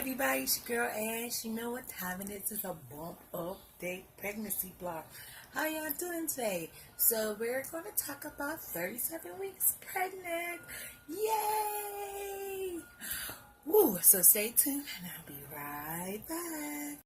everybody, it's your girl Ash. You know what time it is? It's a bump update pregnancy vlog. How y'all doing today? So we're going to talk about 37 weeks pregnant. Yay! Woo! So stay tuned and I'll be right back.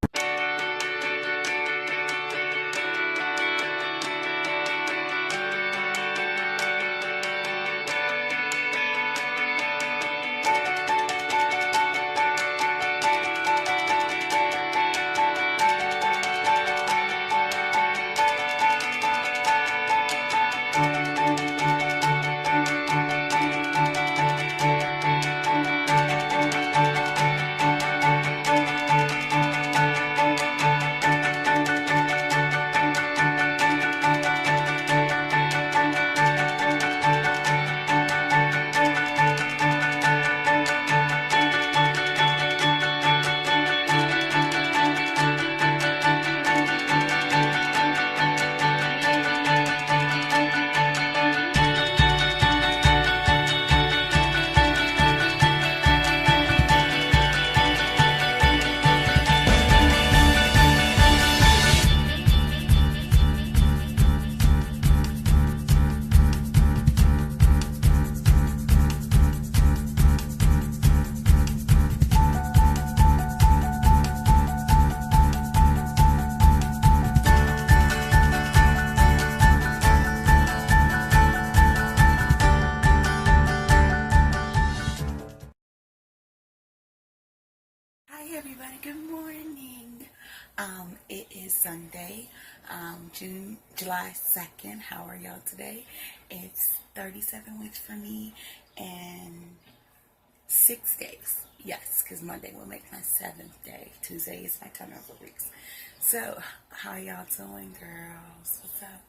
Hi everybody, good morning. It is Sunday, July 2nd. How are y'all today? It's 37 weeks for me and 6 days. Yes, because Monday will make my 7th day. Tuesday is my turnover weeks. So, how y'all doing, girls? What's up?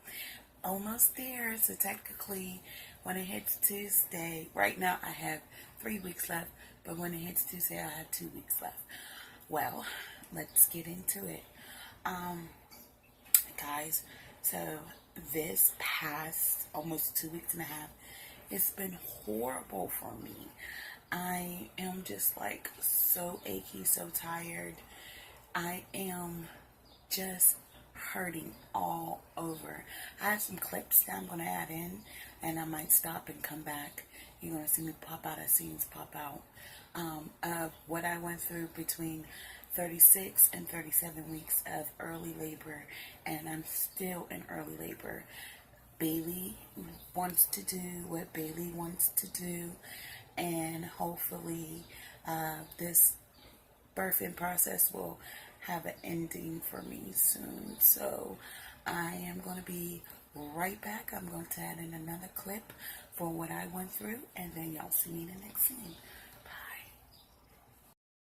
Almost there. So technically, when it hits Tuesday, right now I have 3 weeks left. But when it hits Tuesday, I have 2 weeks left. Well, let's get into it. Guys, so this past almost 2 weeks and a half, it's been horrible for me. I am just like so achy, so tired. I am just hurting all over. I have some clips that I'm going to add in, and I might stop and come back. You're going to see me pop out as scenes pop out of what I went through between 36 and 37 weeks of early labor, and I'm still in early labor. Bailey wants to do what Bailey wants to do, and hopefully this birthing process will have an ending for me soon. So I am going to be right back. I'm going to add in another clip for what I went through, and then y'all see me in the next scene.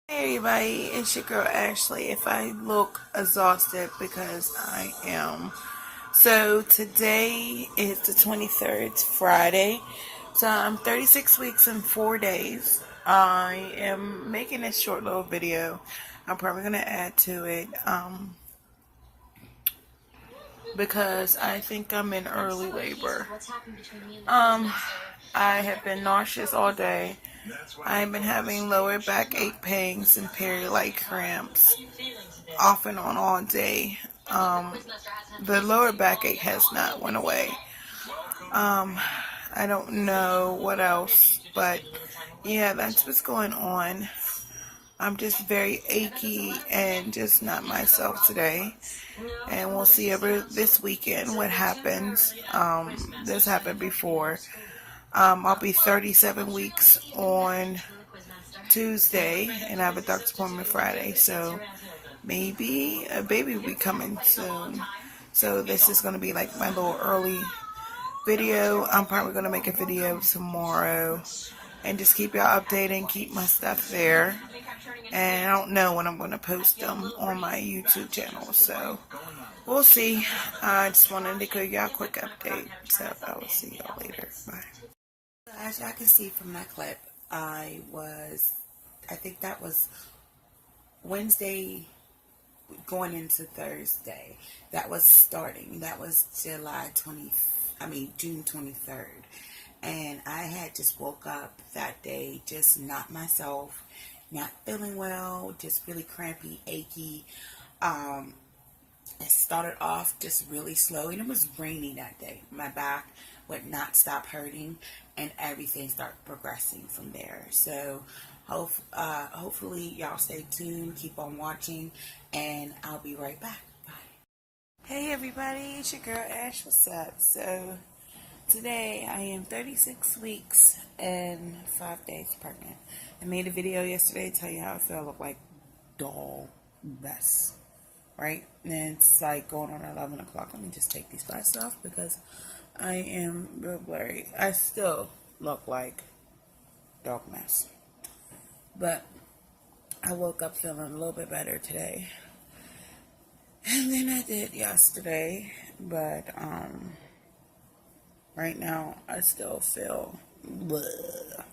Hey everybody, it's your girl Ashley. If I look exhausted, because I am. So today is the 23rd, it's Friday. So I'm 36 weeks and 4 days. I am making a short little video. I'm probably going to add to it because I think I'm in early labor. I have been nauseous all day. I've been having lower backache pains and period-like cramps off and on all day. The lower backache has not went away. I don't know what else, but yeah, that's what's going on. I'm just very achy and just not myself today. And we'll see over this weekend what happens. This happened before. I'll be 37 weeks on Tuesday, and I have a doctor's appointment Friday, so maybe a baby will be coming soon. So this is going to be like my little early video. I'm probably going to make a video tomorrow and just keep y'all updated and keep my stuff there. And I don't know when I'm going to post them on my YouTube channel, so we'll see. I just wanted to give y'all a quick update, so I will see y'all later. Bye. As y'all can see from that clip, I think that was Wednesday going into Thursday. That was starting. That was June 23rd. And I had just woke up that day, just not myself. not feeling well, just really crampy, achy. It started off just really slow, and it was rainy that day. My back would not stop hurting, and everything started progressing from there. So hopefully y'all stay tuned, keep on watching, and I'll be right back. Bye. Hey everybody, it's your girl Ash. What's up? So today I am 36 weeks and 5 days pregnant. I made a video yesterday to tell you how I feel. I look like doll mess, right? And it's like going on 11 o'clock. Let me just take these glasses off because I am real blurry. I still look like dog mess. But I woke up feeling a little bit better today. And then I did yesterday. But right now I still feel bleh.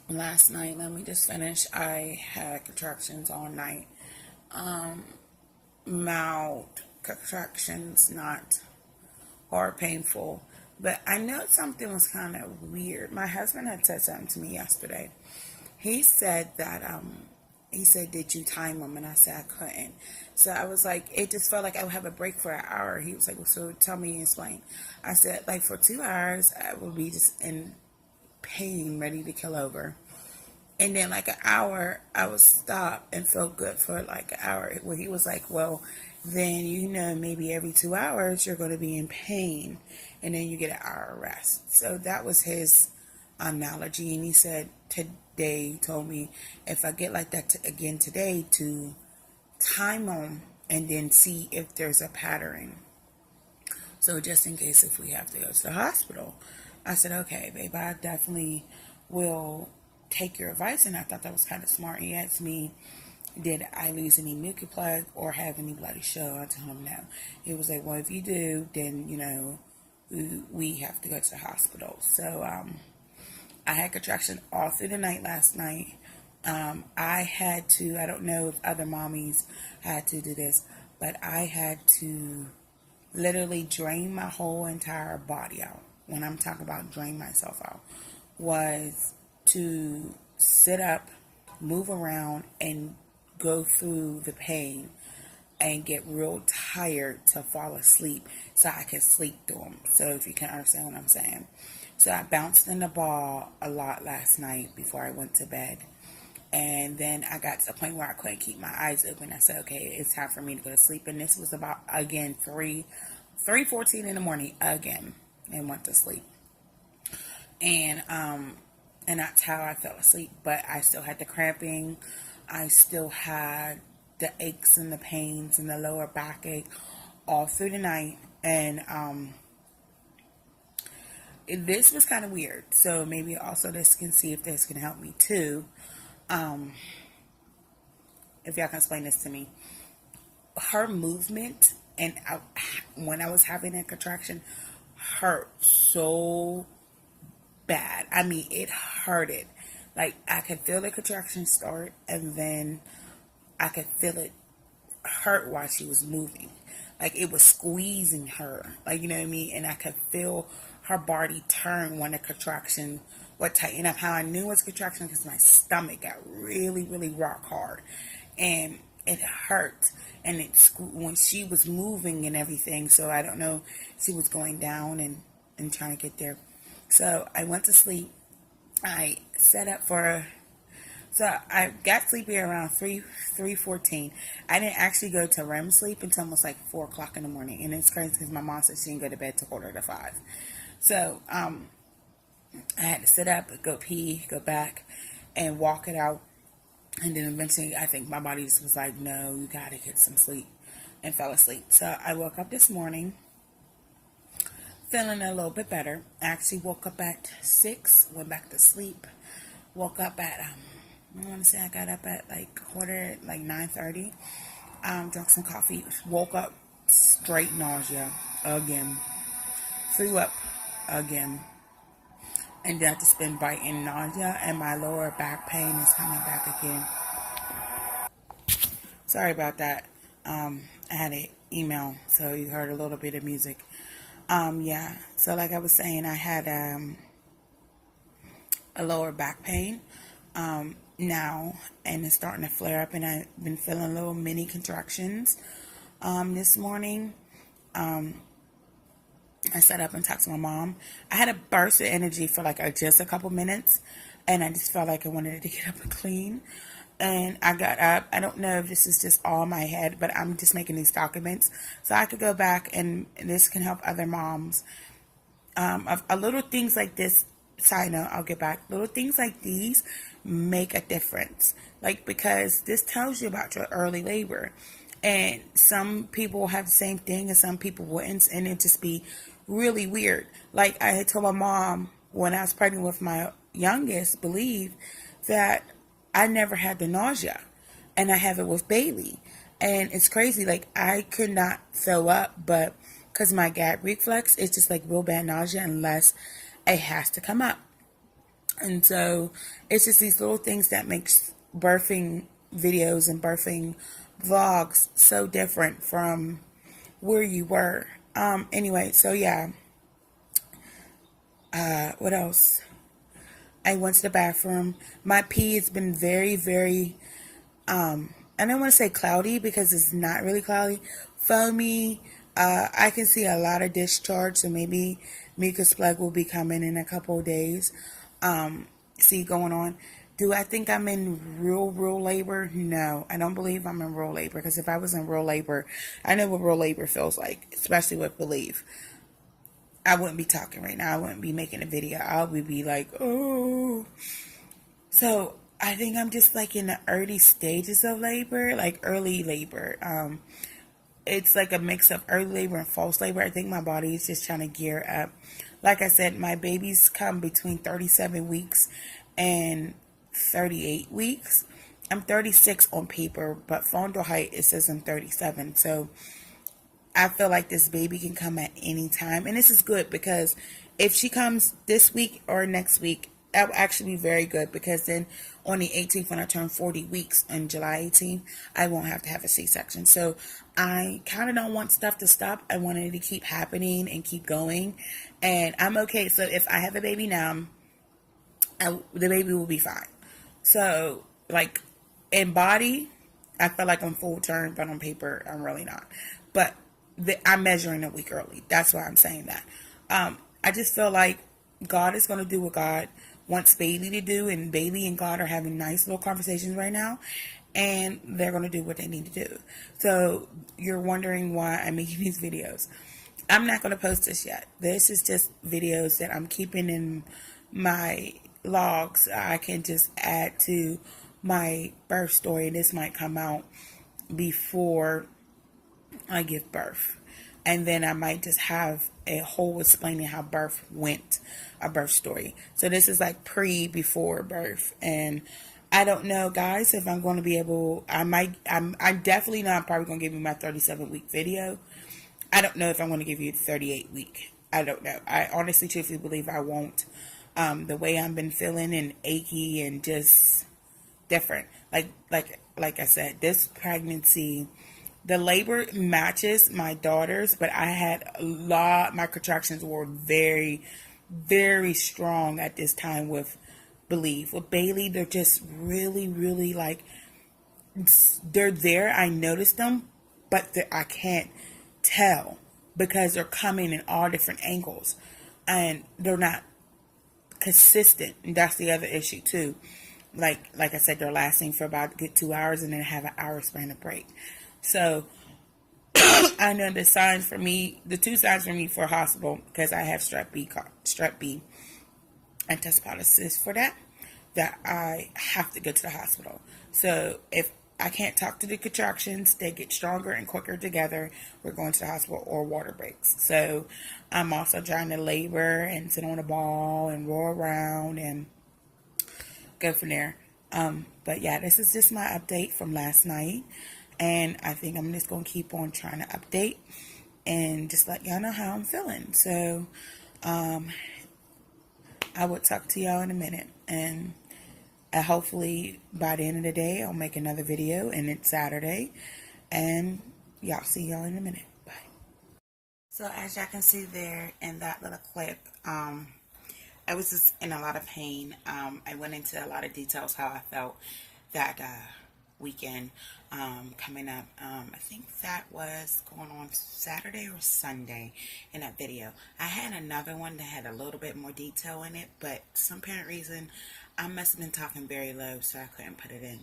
Last night, let me just finish. I had contractions all night. Mild contractions, not hard, painful. But I know something was kind of weird. My husband had said something to me yesterday. He said that, did you time them? And I said I couldn't. So I was like, it just felt like I would have a break for an hour. He was like, well, so tell me and explain. I said, like, for 2 hours, I would be just in pain, ready to kill over. And then like an hour, I would stop and feel good for like an hour. Where he was like, well, then, maybe every 2 hours, you're going to be in pain. And then you get an hour rest. So that was his analogy. And he said today, he told me if I get like that again today, to time them and then see if there's a pattern. So just in case if we have to go to the hospital. I said, okay, babe, I definitely will take your advice. And I thought that was kind of smart. He asked me, did I lose any milky plug or have any bloody show? I told him no. He was like, well, if you do, then, we have to go to the hospital. So I had contraction all through the night last night. I had to, I don't know if other mommies had to do this, but I had to literally drain my whole entire body out. When I'm talking about drain myself out, was to sit up, move around, and go through the pain and get real tired to fall asleep so I can sleep through them. So if you can understand what I'm saying. So I bounced in the ball a lot last night before I went to bed. And then I got to the point where I couldn't keep my eyes open. I said, okay, it's time for me to go to sleep. And this was about, again, 3:14 in the morning again, and went to sleep. And that's how I fell asleep. But I still had the cramping. I still had the aches and the pains and the lower backache all through the night. And this was kind of weird. So maybe also this can see if this can help me too. If y'all can explain this to me. Her movement, and when I was having a contraction, hurt so bad. I mean, it hurted. Like, I could feel the contraction start, and then I could feel it hurt while she was moving. Like, it was squeezing her. Like, you know what I mean? And I could feel her body turn when the contraction would tighten up. How I knew it was contraction because my stomach got really, really rock hard. And it hurt. And when she was moving and everything, so I don't know, she was going down and trying to get there. So I went to sleep. I set up so I got sleepy around 3:14. I didn't actually go to REM sleep until almost like 4 o'clock in the morning. And it's crazy because my mom said she didn't go to bed till 4:45. So I had to sit up, go pee, go back, and walk it out. And then eventually, I think my body just was like, no, you got to get some sleep, and fell asleep. So I woke up this morning feeling a little bit better. I actually woke up at 6, went back to sleep, woke up at, I want to say I got up at like 9:30, drank some coffee, woke up straight nausea again, threw up again. And then I've just been biting nausea, and my lower back pain is coming back again. Sorry about that. I had an email, so you heard a little bit of music. Yeah. So like I was saying, I had a lower back pain. now, and it's starting to flare up, and I've been feeling little mini contractions this morning. I sat up and talked to my mom. I had a burst of energy for like just a couple minutes, and I just felt like I wanted to get up and clean. And I got up. I don't know if this is just all in my head, but I'm just making these documents so I could go back, and this can help other moms. A little things like this, side note, I'll get back. Little things like these make a difference. Like, because this tells you about your early labor. And some people have the same thing and some people wouldn't. And it just be really weird. Like, I had told my mom when I was pregnant with my youngest, Believe, that I never had the nausea. And I have it with Bailey. And it's crazy. Like, I could not throw up, but because my gag reflex, it's just like real bad nausea unless it has to come up. And so it's just these little things that makes birthing videos and birthing vlogs so different from where you were. Anyway, so yeah. What else? I went to the bathroom. My pee has been very, very, I don't want to say cloudy because it's not really cloudy. Foamy. I can see a lot of discharge, so maybe mucus plug will be coming in a couple of days. See going on. Do I think I'm in real labor? No, I don't believe I'm in real labor, because if I was in real labor, I know what real labor feels like, especially with Believe. I wouldn't be talking right now. I wouldn't be making a video. I would be like, oh. So I think I'm just like in the early stages of labor, like early labor. It's like a mix of early labor and false labor. I think my body is just trying to gear up. Like I said, my babies come between 37 weeks and 38 weeks. I'm 36 on paper, but fondle height, it says I'm 37. So I feel like this baby can come at any time. And this is good, because if she comes this week or next week, that will actually be very good, because then on the 18th, when I turn 40 weeks on July 18th, I won't have to have a C-section. So I kind of don't want stuff to stop. I want it to keep happening and keep going. And I'm okay. So if I have a baby now, the baby will be fine. So, like, in body, I feel like I'm full term, but on paper, I'm really not. But I'm measuring a week early. That's why I'm saying that. I just feel like God is going to do what God wants Bailey to do, and Bailey and God are having nice little conversations right now, and they're going to do what they need to do. So you're wondering why I'm making these videos. I'm not going to post this yet. This is just videos that I'm keeping in my logs. I can just add to my birth story, and this might come out before I give birth. And then I might just have a whole explaining how birth went, a birth story. So this is like before birth. And I don't know, guys, if I'm going to be able, I'm definitely not probably going to give you my 37-week video. I don't know if I'm going to give you the 38-week. I don't know. I honestly, truthfully believe I won't. The way I've been feeling and achy and just different. Like I said, this pregnancy, the labor matches my daughter's, but I had my contractions were very, very strong at this time with Believe. With Bailey, they're just really, really like, they're there. I noticed them, but I can't tell because they're coming in all different angles and they're not consistent. And that's the other issue too. Like I said, they're lasting for about a good 2 hours and then have an hour span of break. So I know the signs for me, the two signs for me for hospital, because I have strep B and test positive for that I have to go to the hospital. So if I can't talk to the contractions, they get stronger and quicker together, we're going to the hospital or water breaks. So I'm also trying to labor and sit on a ball and roll around and go from there. But yeah, this is just my update from last night. And I think I'm just going to keep on trying to update and just let y'all know how I'm feeling. So I will talk to y'all in a minute. And hopefully by the end of the day, I'll make another video. And it's Saturday. And y'all see y'all in a minute. Bye. So as y'all can see there in that little clip, I was just in a lot of pain. I went into a lot of details how I felt that weekend coming up. I think that was going on Saturday or Sunday in that video. I had another one that had a little bit more detail in it, but some apparent reason I must have been talking very low, so I couldn't put it in.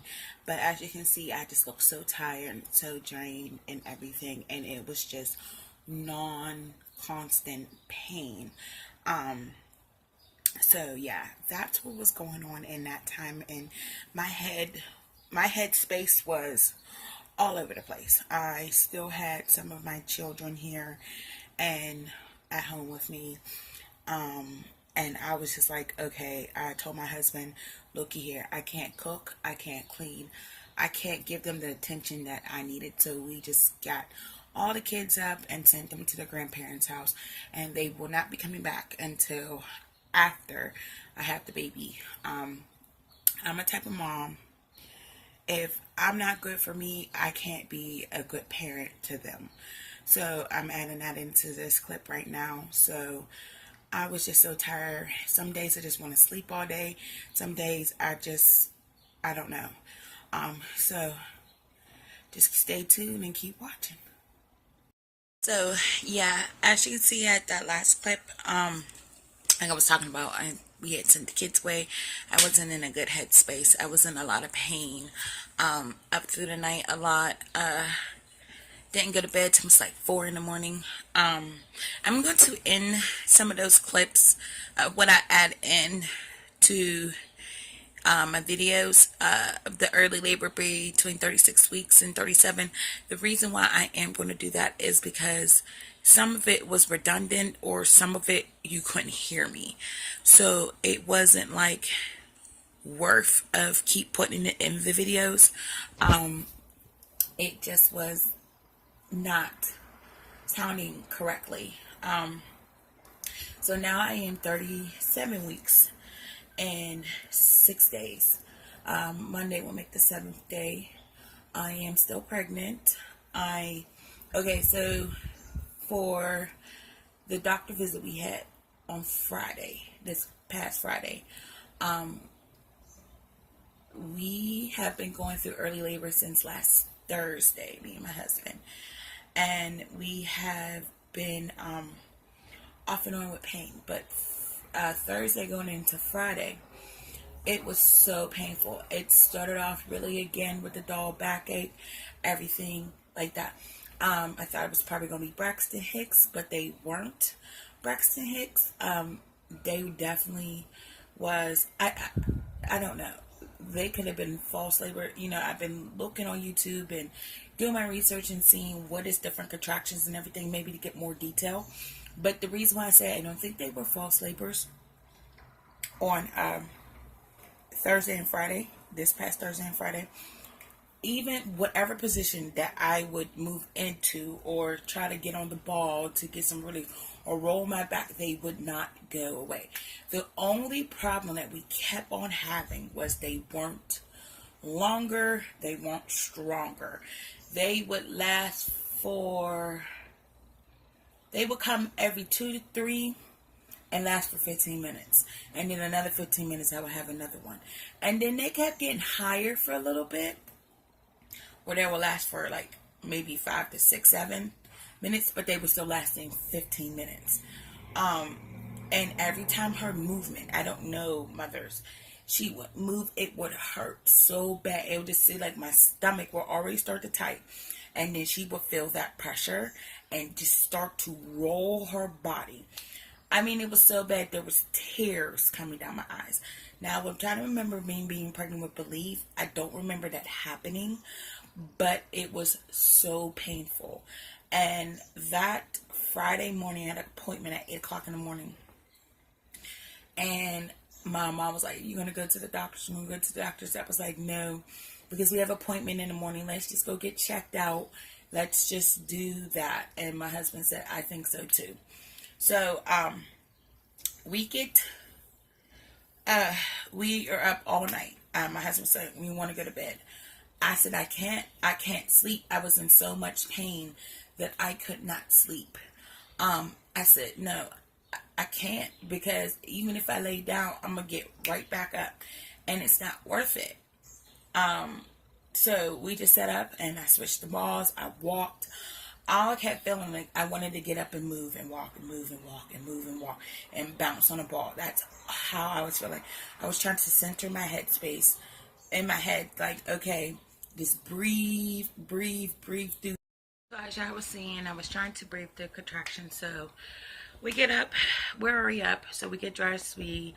But as you can see, I just looked so tired and so drained and everything, and it was just non-constant pain. So yeah, that's what was going on in that time, and my head space was all over the place. I still had some of my children here and at home with me. And I was just like, okay, I told my husband, looky here, I can't cook, I can't clean, I can't give them the attention that I needed. So we just got all the kids up and sent them to their grandparents' house, and they will not be coming back until after I have the baby. I'm a type of mom, if I'm not good for me, I can't be a good parent to them. So I'm adding that into this clip right now. So I was just so tired. Some days I just want to sleep all day. Some days I don't know. So just stay tuned and keep watching. So yeah, as you can see at that last clip, like I was talking about, we had sent the kids away. I wasn't in a good headspace. I was in a lot of pain. Up through the night a lot. Didn't go to bed till it was like 4 in the morning. I'm going to end some of those clips, what I add in to my videos of the early labor between 36 weeks and 37. The reason why I am going to do that is because some of it was redundant, or some of it you couldn't hear me. So it wasn't like worth of keep putting it in the videos. It just was not sounding correctly. So now I am 37 weeks and 6 days. Monday will make the 7th day. I am still pregnant. Okay, so for the doctor visit we had on Friday, this past Friday, we have been going through early labor since last Thursday, me and my husband. And we have been off and on with pain. But Thursday going into Friday, it was so painful. It started off really again with the dull backache, everything like that. I thought it was probably going to be Braxton Hicks, but they weren't Braxton Hicks. They definitely was, I don't know. They could have been false labor. You know, I've been looking on YouTube and doing my research and seeing what is different contractions and everything, maybe to get more detail. But the reason why I say I don't think they were false labors on Thursday and Friday, this past Thursday and Friday, even whatever position that I would move into or try to get on the ball to get some relief or roll my back, they would not go away. The only problem that we kept on having was they weren't longer, they weren't stronger. They would last for, they would come every 2 to 3 and last for 15 minutes. And then another 15 minutes, I would have another one. And then they kept getting higher for a little bit, where they will last for like maybe 5 to 6, 7 minutes, but they were still lasting 15 minutes. And every time her movement, I don't know mothers, she would move, it would hurt so bad. It would just see like my stomach will already start to tight. And then she would feel that pressure and just start to roll her body. I mean, it was so bad, there was tears coming down my eyes. Now, I'm trying to remember me being pregnant with Believe. I don't remember that happening, but it was so painful. And that Friday morning, I had an appointment at 8 o'clock in the morning. And my mom was like, "You gonna go to the doctor's? You gonna go to the doctor's?" I was like, "No, because we have an appointment in the morning. Let's just go get checked out. Let's just do that." And my husband said, "I think so too." So, we are up all night. My husband said, "We want to go to bed." I said, I can't sleep. I was in so much pain that I could not sleep. I said, "No, I can't, because even if I lay down, I'm gonna get right back up, and it's not worth it. So we just set up, and I switched the balls. I walked. All I kept feeling like I wanted to get up and move and walk and move and walk and move and walk and bounce on a ball. That's how I was feeling. I was trying to center my headspace in my head, like, okay, just breathe, breathe, breathe through. So as I was saying, I was trying to breathe through contraction. So we get up, we're already up, so we get dressed, we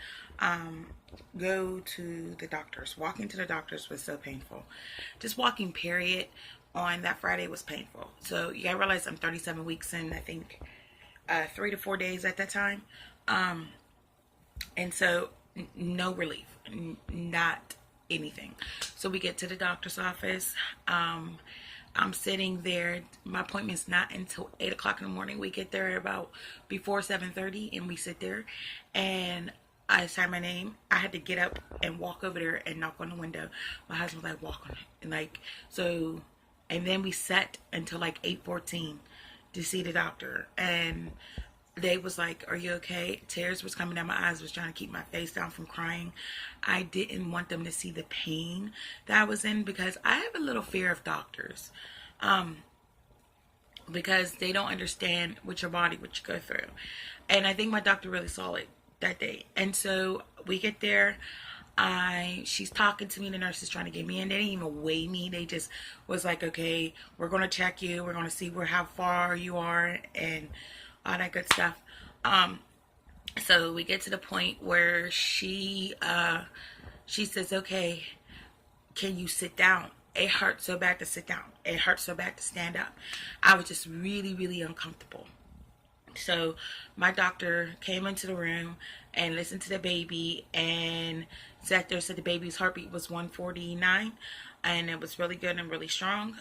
go to the doctor's. Walking to the doctor's was so painful. Just walking, period, on that Friday was painful. So you gotta realize I'm 37 weeks in, I think 3 to 4 days at that time. And so no relief, not anything. So we get to the doctor's office. I'm sitting there. My appointment's not until 8 o'clock in the morning. We get there about before 7:30, and we sit there, and I sign my name. I had to get up and walk over there and knock on the window. My husband was like, walk on it. And like, so, and then we sat until like 8:14 to see the doctor. And they was like, are you okay? Tears was coming down my eyes. Was trying to keep my face down from crying. I didn't want them to see the pain that I was in, because I have a little fear of doctors, because they don't understand with your body, what you go through. And I think my doctor really saw it that day. And so we get there. She's talking to me. The nurse is trying to get me in. They didn't even weigh me. They just was like, okay, we're going to check you. We're going to see how far you are and all that good stuff. So we get to the point where she says, okay, can you sit down? It hurt so bad to sit down. It hurt so bad to stand up. I was just really, really uncomfortable. So my doctor came into the room and listened to the baby and sat there, said the baby's heartbeat was 149, and it was really good and really strong.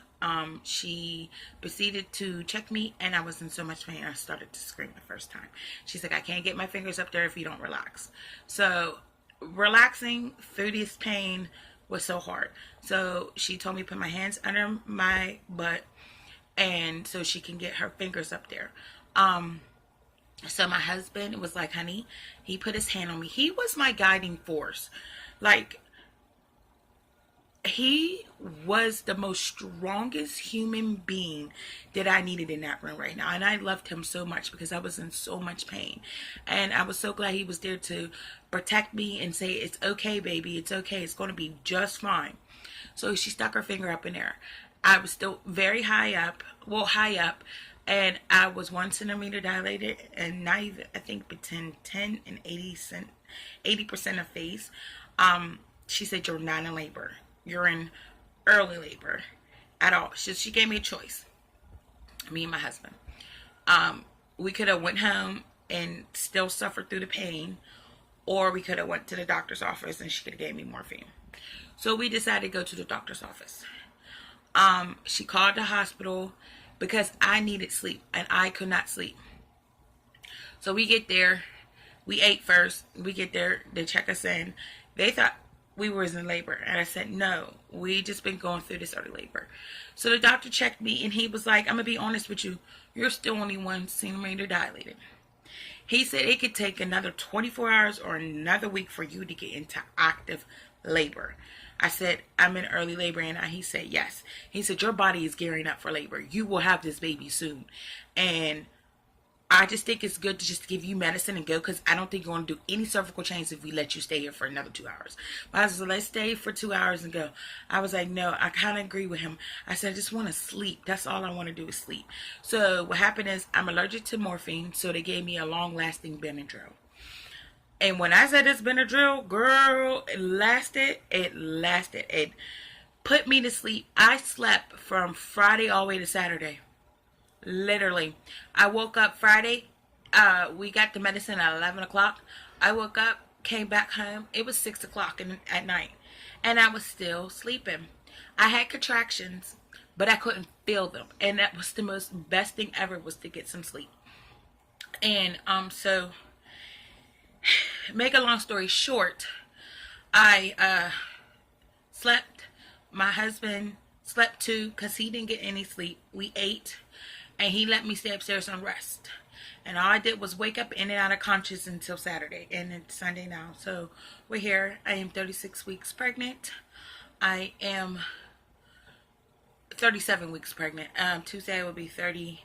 She proceeded to check me, and I was in so much pain I started to scream the first time. She's like, I can't get my fingers up there if you don't relax. So relaxing through this pain was so hard. So she told me to put my hands under my butt, and so she can get her fingers up there. So my husband was like, honey, he put his hand on me. He was my guiding force. Like, he was the most strongest human being that I needed in that room right now. And I loved him so much because I was in so much pain. And I was so glad he was there to protect me and say, it's okay, baby. It's okay. It's going to be just fine. So she stuck her finger up in there. I was still very high up. And I was 1 centimeter dilated, and not even, I think, between 10 and 80% of phase. She said, you're not in labor. You're in early labor at all. She gave me a choice, me and my husband. We could have went home and still suffered through the pain, or we could have went to the doctor's office and she could have gave me morphine. So we decided to go to the doctor's office. She called the hospital because I needed sleep and I could not sleep. So we get there. We ate first. We get there. They check us in. They thought we was in labor. And I said, no, we just been going through this early labor. So the doctor checked me and he was like, I'm going to be honest with you. You're still only 1 centimeter dilated. He said it could take another 24 hours or another week for you to get into active labor. I said, I'm in early labor, and he said, yes. He said, your body is gearing up for labor. You will have this baby soon. And I just think it's good to just give you medicine and go, because I don't think you're going to do any cervical change if we let you stay here for another 2 hours. But I was like, let's stay for 2 hours and go. I was like, no, I kind of agree with him. I said, I just want to sleep. That's all I want to do is sleep. So what happened is I'm allergic to morphine, so they gave me a long-lasting Benadryl. And when I said this Benadryl, girl, it lasted. It put me to sleep. I slept from Friday all the way to Saturday. Literally. I woke up Friday. We got the medicine at 11 o'clock. I woke up, came back home. It was 6 o'clock at night. And I was still sleeping. I had contractions, but I couldn't feel them. And that was the best thing ever, was to get some sleep. And so, make a long story short, I slept. My husband slept too because he didn't get any sleep. We ate, and he let me stay upstairs and rest. And all I did was wake up in and out of conscious until Saturday. And it's Sunday now. So we're here. I am 36 weeks pregnant. I am 37 weeks pregnant. Tuesday will be 38.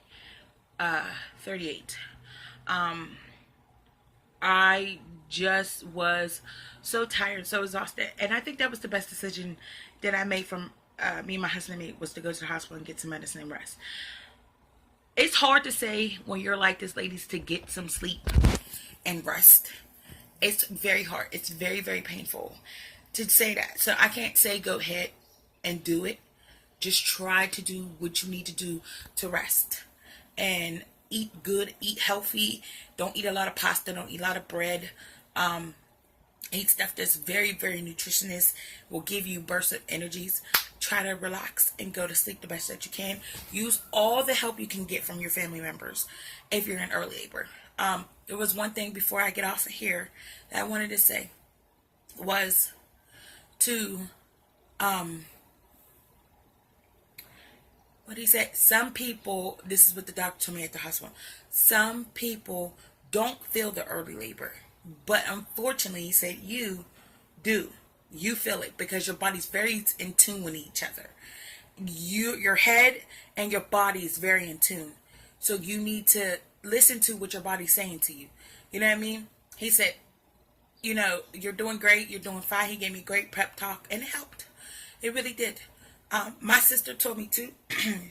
I just was so tired, so exhausted. And I think that was the best decision that I made from me and my husband made, was to go to the hospital and get some medicine and rest. It's hard to say when you're like this, ladies, to get some sleep and rest. It's very hard. It's very, very painful to say that. So I can't say go ahead and do it. Just try to do what you need to do to rest. And eat good, eat healthy. Don't eat a lot of pasta. Don't eat a lot of bread. Eat stuff that's very, very nutritious. Will give you bursts of energies. Try to relax and go to sleep the best that you can. Use all the help you can get from your family members if you're in early labor. There was one thing before I get off of here that I wanted to say, was to what he said. Some people, this is what the doctor told me at the hospital, some people don't feel the early labor, but unfortunately, he said, you do. You feel it because your body's very in tune with each other. Your head and your body is very in tune. So you need to listen to what your body's saying to you. You know what I mean? He said, you're doing great. You're doing fine. He gave me great prep talk, and it helped. It really did. My sister told me too.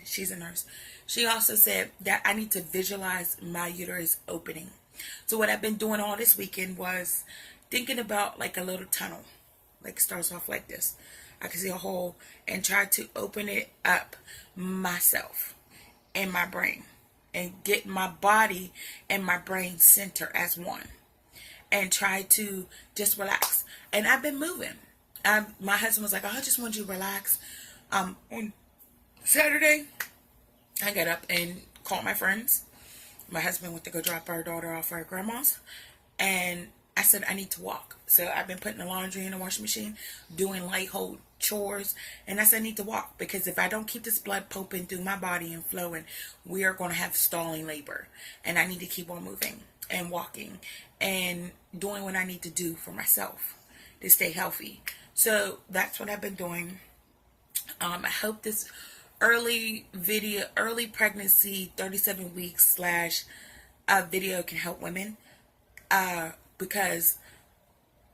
She's a nurse. She also said that I need to visualize my uterus opening. So what I've been doing all this weekend was thinking about like a little tunnel. Like it starts off like this. I can see a hole, and try to open it up myself and my brain, and get my body and my brain center as one, and try to just relax. And I've been moving. My husband was like, "Oh, I just want you to relax." On Saturday, I got up and called my friends. My husband went to go drop our daughter off at her grandma's, and I said, I need to walk. So I've been putting the laundry in the washing machine, doing light hold chores, and I said I need to walk, because if I don't keep this blood pumping through my body and flowing, we are going to have stalling labor, and I need to keep on moving and walking and doing what I need to do for myself to stay healthy. So that's what I've been doing. I hope this early pregnancy 37 weeks / video can help women, because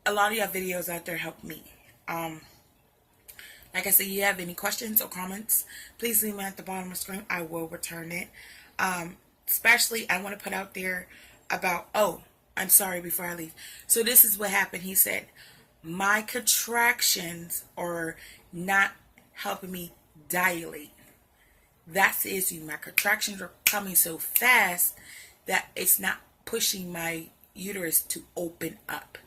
a lot of y'all videos out there help me. Like I said, you have any questions or comments, please leave them at the bottom of the screen. I will return it. Especially, I want to put out there about, I'm sorry, before I leave. So this is what happened. He said, my contractions are not helping me dilate. That's the issue. My contractions are coming so fast that it's not pushing my uterus to open up.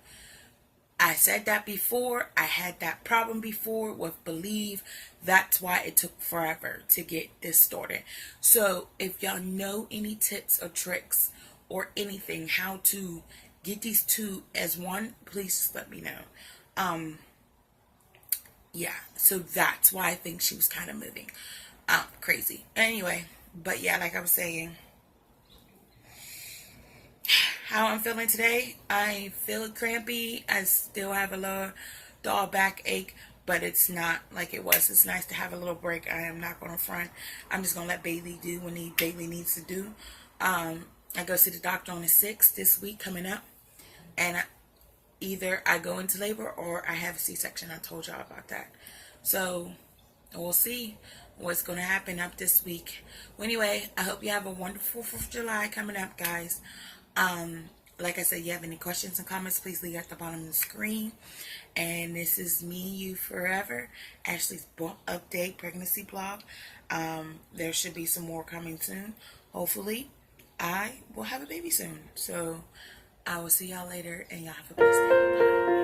I said that before. I had that problem before with Believe. That's why it took forever to get this started. So if y'all know any tips or tricks or anything, how to get these two as one, please just let me know. Yeah, so that's why I think she was kind of moving crazy. Anyway, but yeah, like I was saying, how I'm feeling today, I feel crampy. I still have a little dull backache, but it's not like it was. It's nice to have a little break. I am not going to front. I'm just going to let Bailey do what Bailey needs to do. I go see the doctor on the 6th this week coming up, and either I go into labor or I have a C-section. I told y'all about that. So we'll see what's going to happen up this week. Well, anyway, I hope you have a wonderful 4th of July coming up, guys. Like I said, you have any questions and comments, please leave at the bottom of the screen. And this is me, you forever, Ashley's update pregnancy blog. There should be some more coming soon. Hopefully, I will have a baby soon. So I will see y'all later, and y'all have a blessed day. Bye.